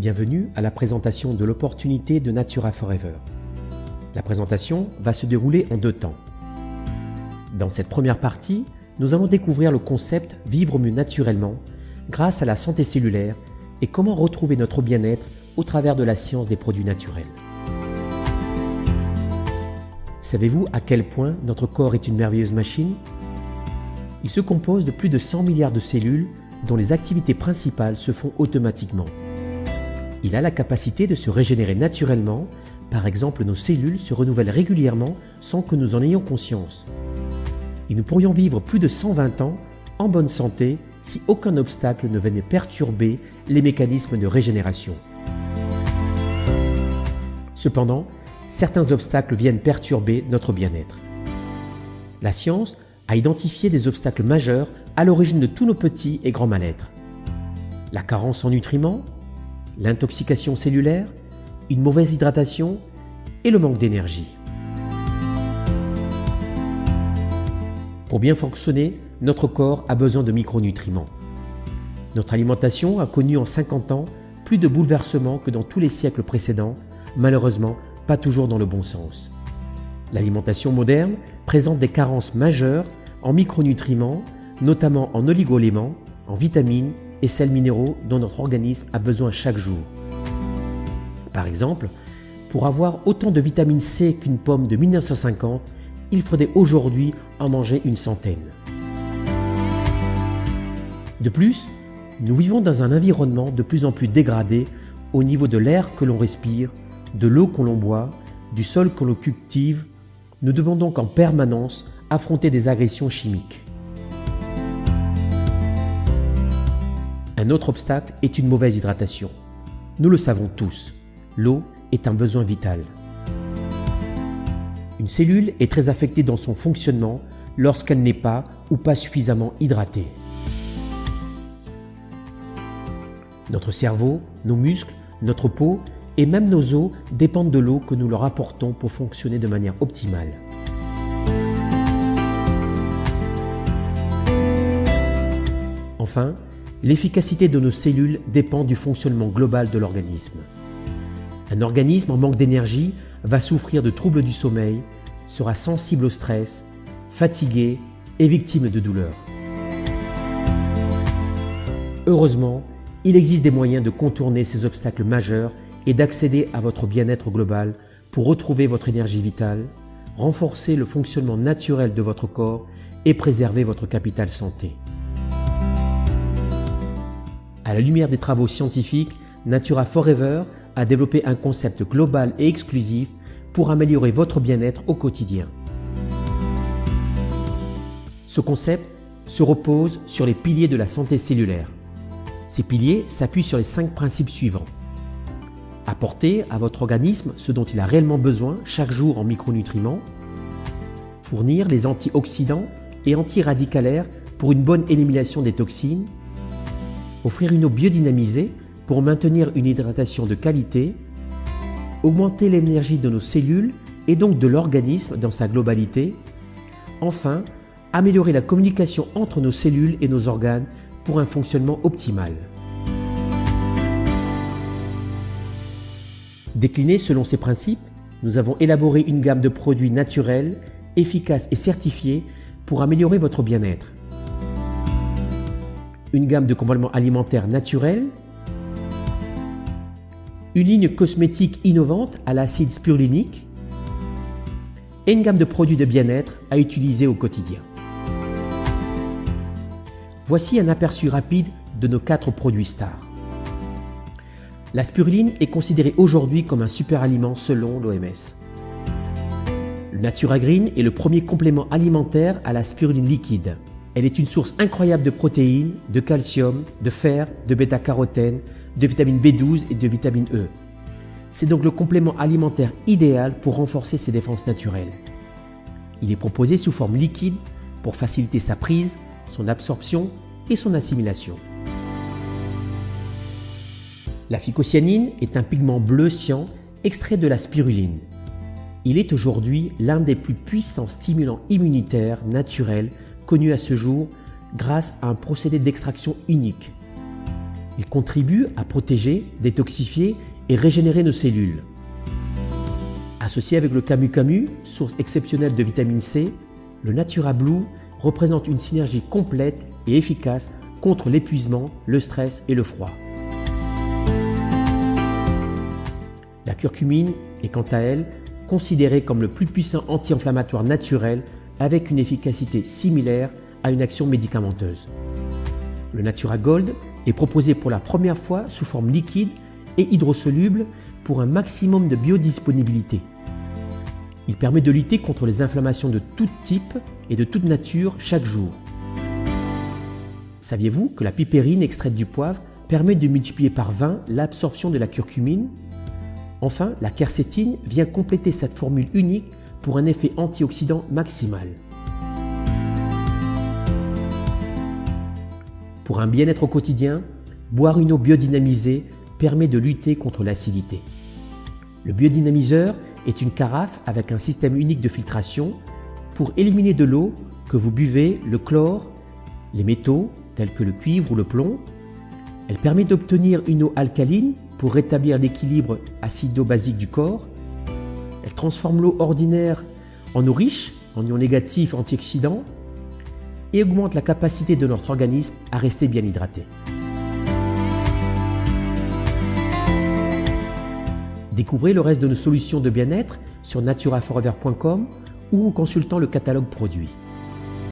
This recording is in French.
Bienvenue à la présentation de l'opportunité de Natura Forever. La présentation va se dérouler en 2 temps. Dans cette première partie, nous allons découvrir le concept « Vivre mieux naturellement » grâce à la santé cellulaire et comment retrouver notre bien-être au travers de la science des produits naturels. Savez-vous à quel point notre corps est une merveilleuse machine ? Il se compose de plus de 100 milliards de cellules dont les activités principales se font automatiquement. Il a la capacité de se régénérer naturellement, par exemple nos cellules se renouvellent régulièrement sans que nous en ayons conscience. Et nous pourrions vivre plus de 120 ans en bonne santé si aucun obstacle ne venait perturber les mécanismes de régénération. Cependant, certains obstacles viennent perturber notre bien-être. La science a identifié des obstacles majeurs à l'origine de tous nos petits et grands mal-être. La carence en nutriments, l'intoxication cellulaire, une mauvaise hydratation et le manque d'énergie. Pour bien fonctionner, notre corps a besoin de micronutriments. Notre alimentation a connu en 50 ans plus de bouleversements que dans tous les siècles précédents, malheureusement pas toujours dans le bon sens. L'alimentation moderne présente des carences majeures en micronutriments, notamment en oligo-éléments, en vitamines et sels minéraux dont notre organisme a besoin chaque jour. Par exemple, pour avoir autant de vitamine C qu'une pomme de 1950, il faudrait aujourd'hui en manger une centaine. De plus, nous vivons dans un environnement de plus en plus dégradé au niveau de l'air que l'on respire, de l'eau que l'on boit, du sol que l'on cultive. Nous devons donc en permanence affronter des agressions chimiques. Un autre obstacle est une mauvaise hydratation. Nous le savons tous, l'eau est un besoin vital. Une cellule est très affectée dans son fonctionnement lorsqu'elle n'est pas ou pas suffisamment hydratée. Notre cerveau, nos muscles, notre peau et même nos os dépendent de l'eau que nous leur apportons pour fonctionner de manière optimale. Enfin, l'efficacité de nos cellules dépend du fonctionnement global de l'organisme. Un organisme en manque d'énergie va souffrir de troubles du sommeil, sera sensible au stress, fatigué et victime de douleurs. Heureusement, il existe des moyens de contourner ces obstacles majeurs et d'accéder à votre bien-être global pour retrouver votre énergie vitale, renforcer le fonctionnement naturel de votre corps et préserver votre capital santé. À la lumière des travaux scientifiques, Natura Forever a développé un concept global et exclusif pour améliorer votre bien-être au quotidien. Ce concept se repose sur les piliers de la santé cellulaire. Ces piliers s'appuient sur les 5 principes suivants. Apporter à votre organisme ce dont il a réellement besoin chaque jour en micronutriments. Fournir les antioxydants et antiradicalaires pour une bonne élimination des toxines. Offrir une eau biodynamisée pour maintenir une hydratation de qualité. Augmenter l'énergie de nos cellules et donc de l'organisme dans sa globalité. Enfin, améliorer la communication entre nos cellules et nos organes pour un fonctionnement optimal. Déclinés selon ces principes, nous avons élaboré une gamme de produits naturels, efficaces et certifiés pour améliorer votre bien-être. Une gamme de compléments alimentaires naturels, une ligne cosmétique innovante à l'acide spirulique et une gamme de produits de bien-être à utiliser au quotidien. Voici un aperçu rapide de nos 4 produits stars. La spiruline est considérée aujourd'hui comme un super aliment selon l'OMS. Le Natura Green est le premier complément alimentaire à la spiruline liquide. Elle est une source incroyable de protéines, de calcium, de fer, de bêta-carotène, de vitamine B12 et de vitamine E. C'est donc le complément alimentaire idéal pour renforcer ses défenses naturelles. Il est proposé sous forme liquide pour faciliter sa prise, son absorption et son assimilation. La phycocyanine est un pigment bleu cyan extrait de la spiruline. Il est aujourd'hui l'un des plus puissants stimulants immunitaires naturels connus à ce jour grâce à un procédé d'extraction unique. Il contribue à protéger, détoxifier et régénérer nos cellules. Associé avec le camu-camu, source exceptionnelle de vitamine C, le Natura Blue représente une synergie complète et efficace contre l'épuisement, le stress et le froid. La curcumine est quant à elle considérée comme le plus puissant anti-inflammatoire naturel avec une efficacité similaire à une action médicamenteuse. Le Natura Gold est proposé pour la première fois sous forme liquide et hydrosoluble pour un maximum de biodisponibilité. Il permet de lutter contre les inflammations de tout type et de toute nature chaque jour. Saviez-vous que la pipérine extraite du poivre permet de multiplier par 20 l'absorption de la curcumine? Enfin, la quercétine vient compléter cette formule unique pour un effet antioxydant maximal. Pour un bien-être au quotidien, boire une eau biodynamisée permet de lutter contre l'acidité. Le biodynamiseur est une carafe avec un système unique de filtration pour éliminer de l'eau que vous buvez le chlore, les métaux tels que le cuivre ou le plomb. Elle permet d'obtenir une eau alcaline pour rétablir l'équilibre acido-basique du corps. Elle transforme l'eau ordinaire en eau riche en ions négatifs antioxydants et augmente la capacité de notre organisme à rester bien hydraté. Découvrez le reste de nos solutions de bien-être sur naturaforever.com ou en consultant le catalogue produit.